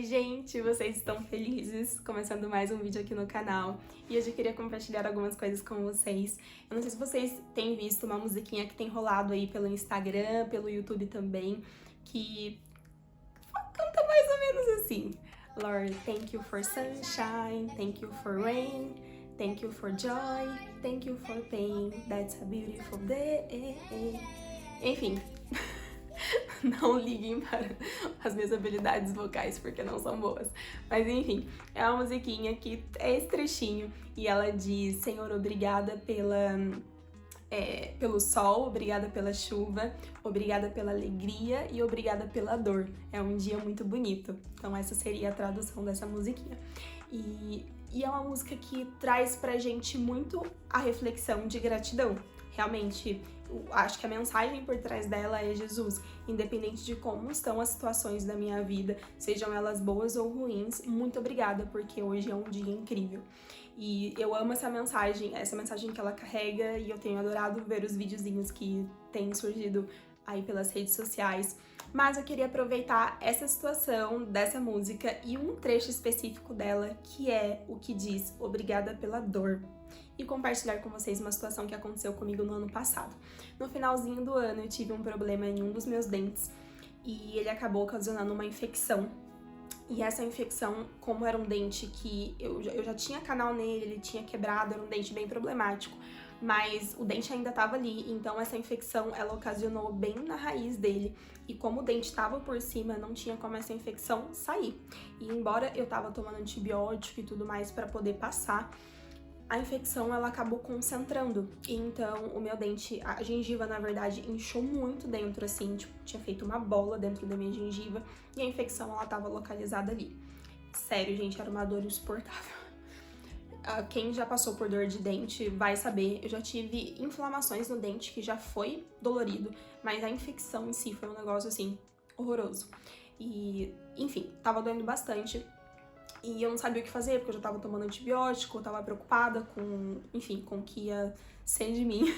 gente! Vocês estão felizes? Começando mais um vídeo aqui no canal. E hoje eu queria compartilhar algumas coisas com vocês. Eu não sei se vocês têm visto uma musiquinha que tem rolado aí pelo Instagram, pelo YouTube também, que canta mais ou menos assim. Lord, thank you for sunshine, thank you for rain, thank you for joy, thank you for pain, that's a beautiful day. Enfim, não liguem para as minhas habilidades vocais, porque não são boas. Mas enfim, é uma musiquinha que é esse trechinho e ela diz: Senhor, obrigada pelo sol, obrigada pela chuva, obrigada pela alegria e obrigada pela dor. É um dia muito bonito. Então essa seria a tradução dessa musiquinha. E é uma música que traz pra gente muito a reflexão de gratidão. Realmente, acho que a mensagem por trás dela é Jesus. Independente de como estão as situações da minha vida, sejam elas boas ou ruins, muito obrigada, porque hoje é um dia incrível. E eu amo essa mensagem que ela carrega, e eu tenho adorado ver os videozinhos que têm surgido aí pelas redes sociais. Mas eu queria aproveitar essa situação dessa música e um trecho específico dela, que é o que diz obrigada pela dor, e compartilhar com vocês uma situação que aconteceu comigo no ano passado. No finalzinho do ano eu tive um problema em um dos meus dentes e ele acabou ocasionando uma infecção. E essa infecção, como era um dente que eu já tinha canal nele, ele tinha quebrado, era um dente bem problemático, mas o dente ainda estava ali, então essa infecção ela ocasionou bem na raiz dele, e como o dente estava por cima, não tinha como essa infecção sair. E embora eu tava tomando antibiótico e tudo mais para poder passar, a infecção ela acabou concentrando, e então o meu dente, a gengiva na verdade inchou muito dentro assim, tipo, tinha feito uma bola dentro da minha gengiva, e a infecção ela tava localizada ali. Sério, gente, era uma dor insuportável. Quem já passou por dor de dente vai saber, eu já tive inflamações no dente que já foi dolorido, mas a infecção em si foi um negócio assim, horroroso. E, enfim, tava doendo bastante. E eu não sabia o que fazer, porque eu já tava tomando antibiótico, eu tava preocupada com, enfim, com o que ia ser de mim.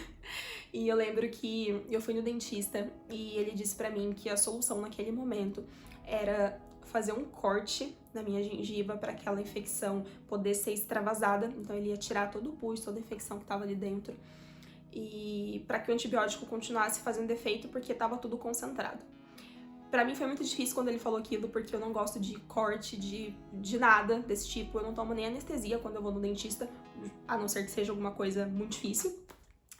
E eu lembro que eu fui no dentista e ele disse pra mim que a solução naquele momento era fazer um corte na minha gengiva para aquela infecção poder ser extravasada. Então ele ia tirar todo o pus, toda a infecção que tava ali dentro. E para que o antibiótico continuasse fazendo efeito, porque tava tudo concentrado. Pra mim foi muito difícil quando ele falou aquilo, porque eu não gosto de corte, de nada desse tipo. Eu não tomo nem anestesia quando eu vou no dentista, a não ser que seja alguma coisa muito difícil,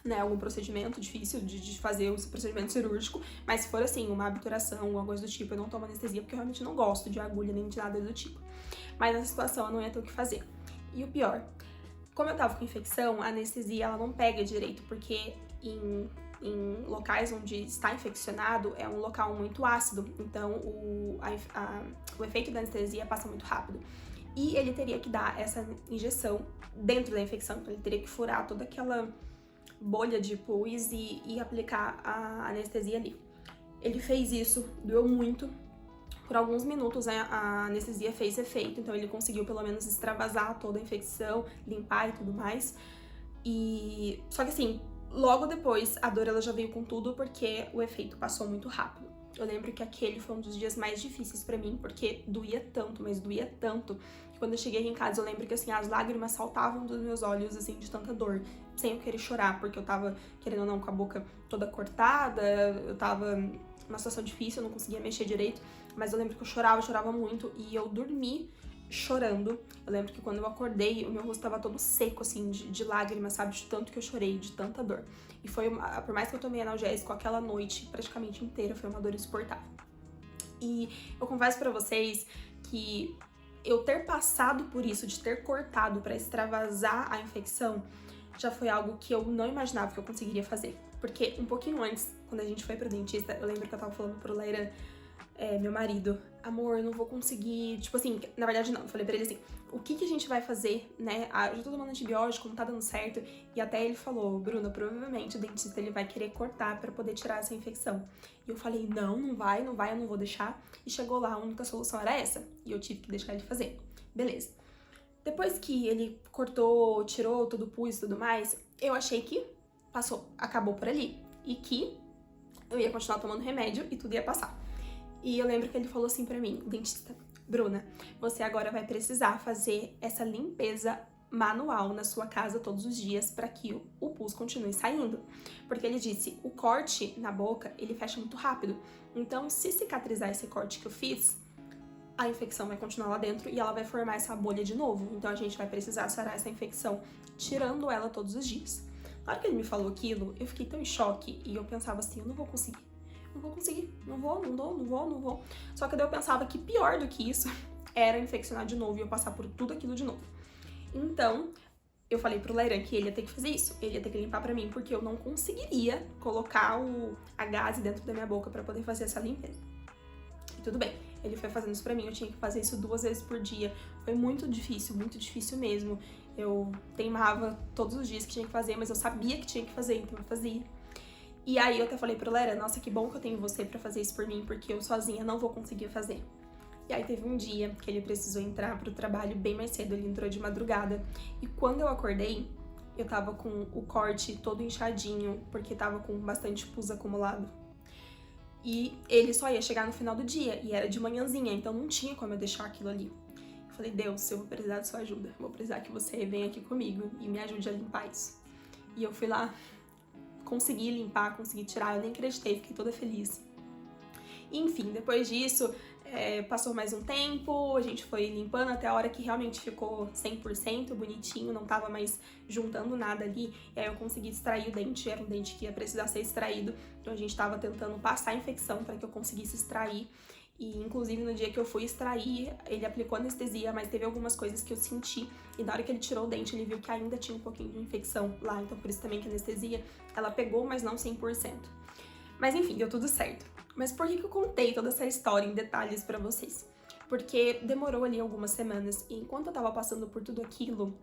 né? Algum procedimento difícil de fazer, o procedimento cirúrgico. Mas se for assim, uma obturação, alguma coisa do tipo, eu não tomo anestesia, porque eu realmente não gosto de agulha nem de nada do tipo. Mas nessa situação eu não ia ter o que fazer. E o pior, como eu tava com infecção, a anestesia ela não pega direito, porque em locais onde está infeccionado é um local muito ácido, então o efeito da anestesia passa muito rápido. E ele teria que dar essa injeção dentro da infecção, então ele teria que furar toda aquela bolha de pus e aplicar a anestesia ali. Ele fez isso, doeu muito. Por alguns minutos a anestesia fez efeito, então ele conseguiu pelo menos extravasar toda a infecção, limpar e tudo mais. E só que assim, logo depois, a dor ela já veio com tudo, porque o efeito passou muito rápido. Eu lembro que aquele foi um dos dias mais difíceis pra mim, porque doía tanto, mas doía tanto, que quando eu cheguei aqui em casa, eu lembro que assim, as lágrimas saltavam dos meus olhos, assim, de tanta dor, sem eu querer chorar, porque eu tava, querendo ou não, com a boca toda cortada, eu tava numa situação difícil, eu não conseguia mexer direito, mas eu lembro que eu chorava muito, e eu dormi chorando. Eu lembro que quando eu acordei, o meu rosto tava todo seco, assim, de lágrimas, sabe? De tanto que eu chorei, de tanta dor. E foi, por mais que eu tomei analgésico, aquela noite praticamente inteira foi uma dor insuportável. E eu confesso pra vocês que eu ter passado por isso, de ter cortado pra extravasar a infecção, já foi algo que eu não imaginava que eu conseguiria fazer. Porque um pouquinho antes, quando a gente foi pro dentista, eu lembro que eu tava falando pro Leiran, meu marido, amor, eu não vou conseguir, tipo assim, na verdade não, eu falei pra ele assim, o que a gente vai fazer, né, eu já tô tomando antibiótico, não tá dando certo, e até ele falou, Bruna, provavelmente o dentista ele vai querer cortar pra poder tirar essa infecção. E eu falei, não vai, eu não vou deixar, e chegou lá, a única solução era essa, e eu tive que deixar ele fazer. Beleza. Depois que ele cortou, tirou todo o pus e tudo mais, eu achei que passou, acabou por ali, e que eu ia continuar tomando remédio e tudo ia passar. E eu lembro que ele falou assim pra mim, dentista, Bruna, você agora vai precisar fazer essa limpeza manual na sua casa todos os dias para que o pus continue saindo. Porque ele disse, o corte na boca, ele fecha muito rápido. Então, se cicatrizar esse corte que eu fiz, a infecção vai continuar lá dentro e ela vai formar essa bolha de novo. Então, a gente vai precisar sarar essa infecção tirando ela todos os dias. Na hora que ele me falou aquilo, eu fiquei tão em choque e eu pensava assim, eu não vou conseguir. Não vou conseguir, não vou. Só que daí eu pensava que pior do que isso era infeccionar de novo e eu passar por tudo aquilo de novo. Então, eu falei pro Lairan que ele ia ter que fazer isso, ele ia ter que limpar pra mim, porque eu não conseguiria colocar a gaze dentro da minha boca pra poder fazer essa limpeza. E tudo bem, ele foi fazendo isso pra mim, eu tinha que fazer isso 2 vezes por dia. Foi muito difícil mesmo. Eu teimava todos os dias que tinha que fazer, mas eu sabia que tinha que fazer, então eu fazia. E aí eu até falei pro Lairan, nossa, que bom que eu tenho você pra fazer isso por mim, porque eu sozinha não vou conseguir fazer. E aí teve um dia que ele precisou entrar pro trabalho bem mais cedo, ele entrou de madrugada. E quando eu acordei, eu tava com o corte todo inchadinho, porque tava com bastante pus acumulado. E ele só ia chegar no final do dia, e era de manhãzinha, então não tinha como eu deixar aquilo ali. Eu falei, Deus, eu vou precisar de sua ajuda, eu vou precisar que você venha aqui comigo e me ajude a limpar isso. E eu fui lá, consegui limpar, consegui tirar, eu nem acreditei, fiquei toda feliz. Enfim, depois disso, passou mais um tempo, a gente foi limpando até a hora que realmente ficou 100% bonitinho, não tava mais juntando nada ali, e aí eu consegui extrair o dente, era um dente que ia precisar ser extraído, então a gente tava tentando passar a infecção para que eu conseguisse extrair, e inclusive no dia que eu fui extrair, ele aplicou anestesia, mas teve algumas coisas que eu senti, e na hora que ele tirou o dente, ele viu que ainda tinha um pouquinho de infecção lá, então por isso também que a anestesia, ela pegou, mas não 100%. Mas enfim, deu tudo certo. Mas por que eu contei toda essa história em detalhes pra vocês? Porque demorou ali algumas semanas e enquanto eu tava passando por tudo aquilo,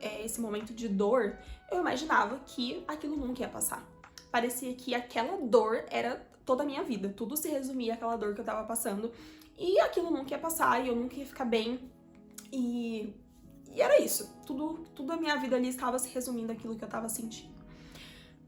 esse momento de dor, eu imaginava que aquilo nunca ia passar. Parecia que aquela dor era toda a minha vida, tudo se resumia àquela dor que eu tava passando e aquilo nunca ia passar e eu nunca ia ficar bem e era isso, tudo a minha vida ali estava se resumindo àquilo que eu tava sentindo.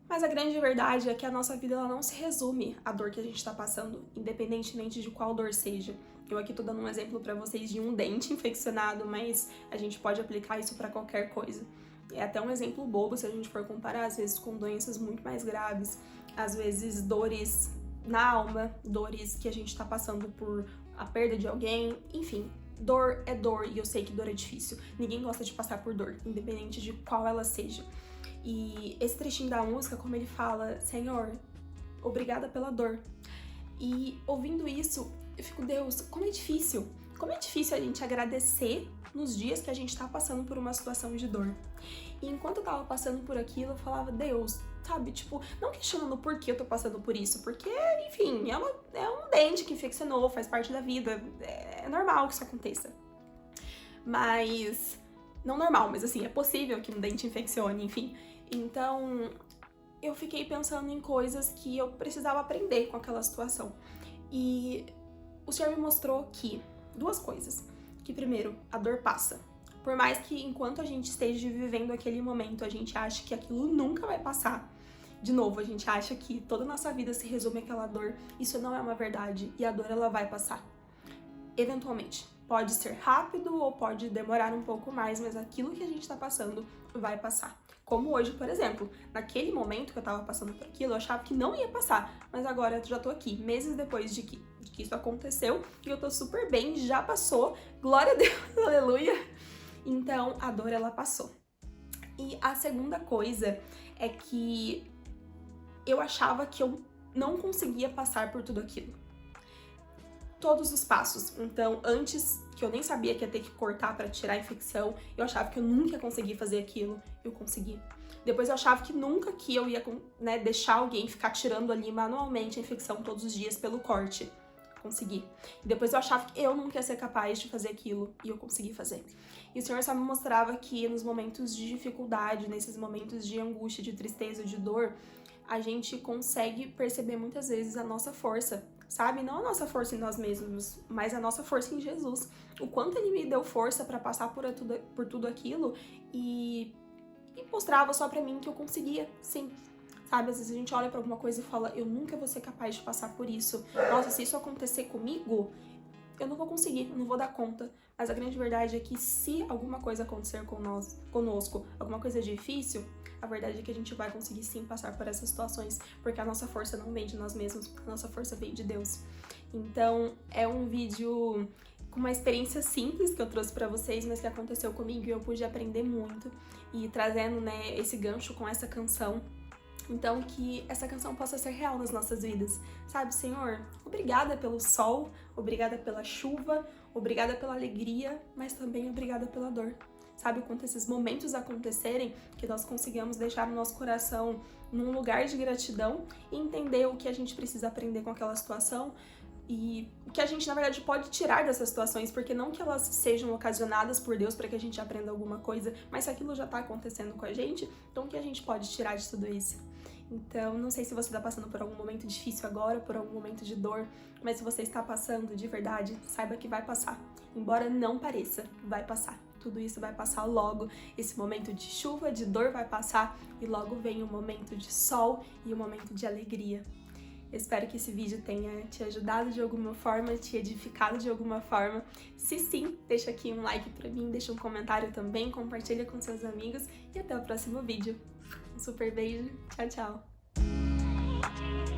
Mas a grande verdade é que a nossa vida ela não se resume à dor que a gente tá passando, independentemente de qual dor seja. Eu aqui tô dando um exemplo pra vocês de um dente infeccionado, mas a gente pode aplicar isso pra qualquer coisa. É até um exemplo bobo se a gente for comparar, às vezes, com doenças muito mais graves. Às vezes, dores na alma, dores que a gente tá passando por a perda de alguém, enfim. Dor é dor e eu sei que dor é difícil. Ninguém gosta de passar por dor, independente de qual ela seja. E esse trechinho da música, como ele fala, Senhor, obrigada pela dor. E ouvindo isso, eu fico, Deus, como é difícil. Como é difícil a gente agradecer nos dias que a gente tá passando por uma situação de dor. E enquanto eu tava passando por aquilo, eu falava, Deus, sabe, tipo, não questionando por que eu tô passando por isso, porque, enfim, é um dente que infeccionou, faz parte da vida, é normal que isso aconteça. Mas, não normal, mas assim, é possível que um dente infeccione, enfim. Então, eu fiquei pensando em coisas que eu precisava aprender com aquela situação. E o Senhor me mostrou que, 2 coisas. Que primeiro, a dor passa. Por mais que enquanto a gente esteja vivendo aquele momento, a gente ache que aquilo nunca vai passar. De novo, a gente acha que toda a nossa vida se resume àquela dor. Isso não é uma verdade. E a dor, ela vai passar. Eventualmente. Pode ser rápido ou pode demorar um pouco mais, mas aquilo que a gente tá passando vai passar. Como hoje, por exemplo, naquele momento que eu tava passando por aquilo, eu achava que não ia passar, mas agora eu já tô aqui, meses depois de que isso aconteceu, e eu tô super bem, já passou, glória a Deus, aleluia! Então, a dor, ela passou. E a segunda coisa é que eu achava que eu não conseguia passar por tudo aquilo. Todos os passos. Então, antes, que eu nem sabia que ia ter que cortar pra tirar a infecção, eu achava que eu nunca ia conseguir fazer aquilo, eu consegui. Depois eu achava que nunca que eu ia, né, deixar alguém ficar tirando ali manualmente a infecção todos os dias pelo corte. Consegui. E depois eu achava que eu nunca ia ser capaz de fazer aquilo, e eu consegui fazer. E o Senhor só me mostrava que nos momentos de dificuldade, nesses momentos de angústia, de tristeza, de dor, a gente consegue perceber muitas vezes a nossa força, sabe? Não a nossa força em nós mesmos, mas a nossa força em Jesus. O quanto Ele me deu força pra passar por tudo aquilo e mostrava só pra mim que eu conseguia, sim. Sabe, às vezes a gente olha pra alguma coisa e fala, eu nunca vou ser capaz de passar por isso. Nossa, se isso acontecer comigo, eu não vou conseguir, eu não vou dar conta. Mas a grande verdade é que se alguma coisa acontecer conosco, alguma coisa difícil, a verdade é que a gente vai conseguir sim passar por essas situações, porque a nossa força não vem de nós mesmos, a nossa força vem de Deus. Então, é um vídeo com uma experiência simples que eu trouxe pra vocês, mas que aconteceu comigo e eu pude aprender muito. E trazendo, né, esse gancho com essa canção. Então, que essa canção possa ser real nas nossas vidas, sabe, Senhor? Obrigada pelo sol, obrigada pela chuva, obrigada pela alegria, mas também obrigada pela dor. Sabe, quando esses momentos acontecerem, que nós consigamos deixar o nosso coração num lugar de gratidão e entender o que a gente precisa aprender com aquela situação e o que a gente, na verdade, pode tirar dessas situações, porque não que elas sejam ocasionadas por Deus para que a gente aprenda alguma coisa, mas se aquilo já tá acontecendo com a gente, então o que a gente pode tirar de tudo isso? Então, não sei se você está passando por algum momento difícil agora, por algum momento de dor, mas se você está passando de verdade, saiba que vai passar. Embora não pareça, vai passar. Tudo isso vai passar logo. Esse momento de chuva, de dor vai passar e logo vem o momento de sol e o momento de alegria. Eu espero que esse vídeo tenha te ajudado de alguma forma, te edificado de alguma forma. Se sim, deixa aqui um like pra mim, deixa um comentário também, compartilha com seus amigos e até o próximo vídeo. Um super beijo, tchau, tchau!